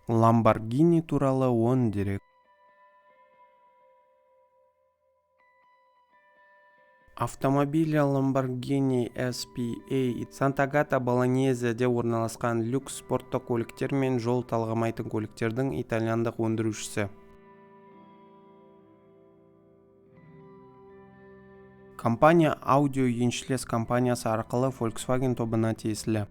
Lamborghini туралы 10 дерек. Автомобиль Lamborghini SPA Sant'Agata Bolognеседе орналасқан люкс спорттық көліктер мен жол талғамайтын көліктердің итальяндық өндірушісі. Компания аудио еншілес компаниясы арқылы Volkswagen тобына тиесілі.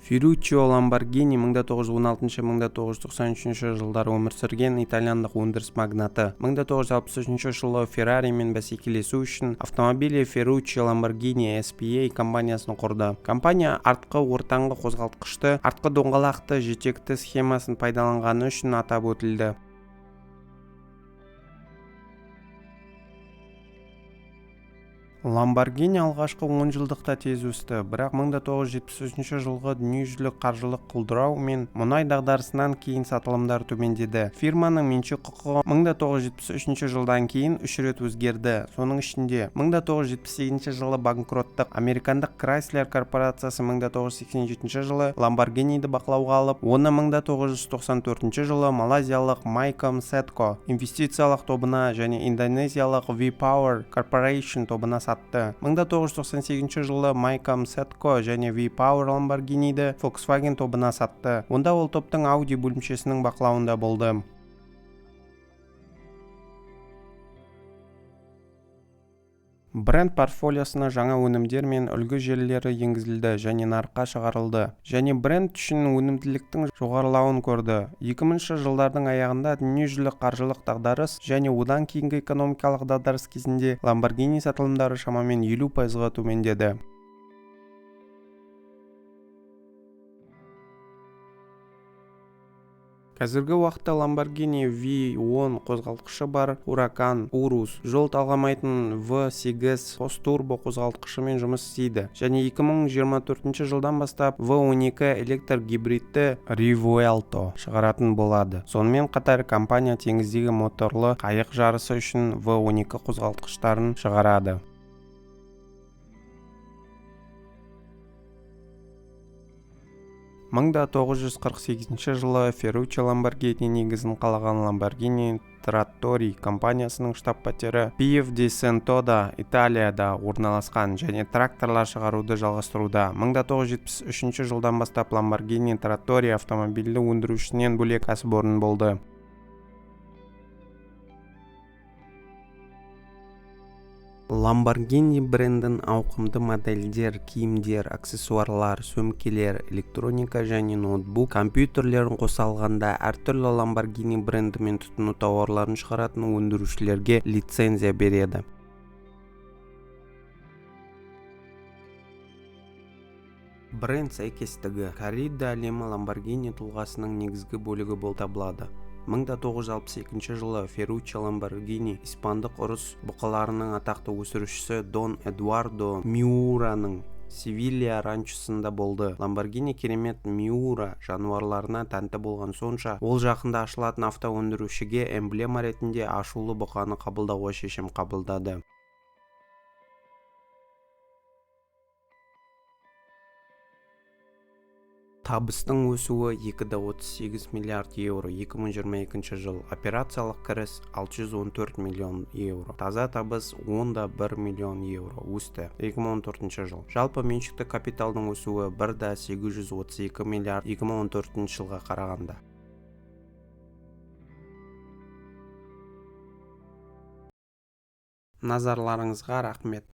Ferruccio Lamborghini 1916-1993 жылдары өмір сүрген итальяндық өндіріс магнаты. 1963 жылы Ferrari мен бәсекелесу үшін автомобилі Ferruccio Lamborghini SPA компаниясын құрды. Компания артқы ортаңғы қозғалтқышты, артқы доңғалақты жетекті схемасын пайдаланғаны үшін атап өтілді. Lamborghini алғашқы 10 жылдықта тез өсті, бірақ 1973 жылғы дүниежүзілік қаржылық құлдырау мен мұнай дағдарысынан кейін сатылымдар төмендеді. Фирманың меншік құқығы 1973 жылдан кейін 3 рет өзгерді. Соның ішінде 1978 жылы банкроттық американдық Chrysler корпорациясы 1987 жылы Lamborghini'ді бақылауға алып, оны 1994 жылы малайзиялық Mycom Setco инвестициялық тобына және индонезиялық V-Power Corporation тобына сатты. 1998 жылы Mycom Setco және V-Power Lamborghini'ді Volkswagen тобына сатты. Онда ол топтың Audi бөлімшесінің бақылауында болды. Бренд портфолиосына жаңа өнімдер мен үлгі желілері енгізілді және нарыққа шығарылды, және бренд үшін өнімділіктің жоғарылауын көрді. 2000 жылдардың аяғында дүниежүзілік қаржылық дағдарыс және одан кейінгі экономикалық дағдарыс кезінде Lamborghini сатылымдары шамамен 50%-ға төмендеді. Қазіргі уақытта Lamborghini V10 қозғалтқышы бар Huracan, Urus, жол талғамайтын V8 қос-турбо қозғалтқышымен жұмыс істейді, және 2024 жылдан бастап V12 электр гибридті Rivuelto шығаратын болады. Сонымен қатар компания теңіздегі моторлы қайық жарысы үшін V12 қозғалтқыштарын шығарады. 1948 жылы Ferruccio Lamborghini негізін қалаған Lamborghini Trattori компаниясының штаб-пәтері Pieve di Centoda, Италияда орналасқан және тракторлар шығаруды жалғастыруда. 1973 жылдан бастап Lamborghini Trattori автомобильді өндірушісінен бөлек кәсіпорын болды. Lamborghini брендін ауқымды модельдер, киімдер, аксессуарлар, сөмкелер, электроника және ноутбук, компьютерлерін қоса алғанда әртүрлі Lamborghini бренді мен тұтыну тауарларын шығаратын өндірушілерге лицензия береді. Бренд сәйкестігі. Коррида әлемі Lamborghini тұлғасының негізгі бөлігі болып табылады. 1962 жылы Ferruccio Lamborghini испандық ұрыс бұқаларының атақты өсірушісі Дон Эдуардо Миураның Севилья ранчосында болды. Lamborghini керемет Миура жануарларына тәнті болған сонша, ол жақында ашылатын авто өндірушіге эмблема ретінде ашулы бұқаны қабылдауға шешім қабылдады. Табыстың өсуі 2,38 миллиард еуро 2022 жыл. Операциялық кіріс 614 миллион еуро. Таза табыс 10,1 миллион еуро өсті 2014 жыл. Жалпы меншікті капиталдың өсуі 1,832 миллиард 2014 жылға қарағанда. Назарларыңызға рахмет.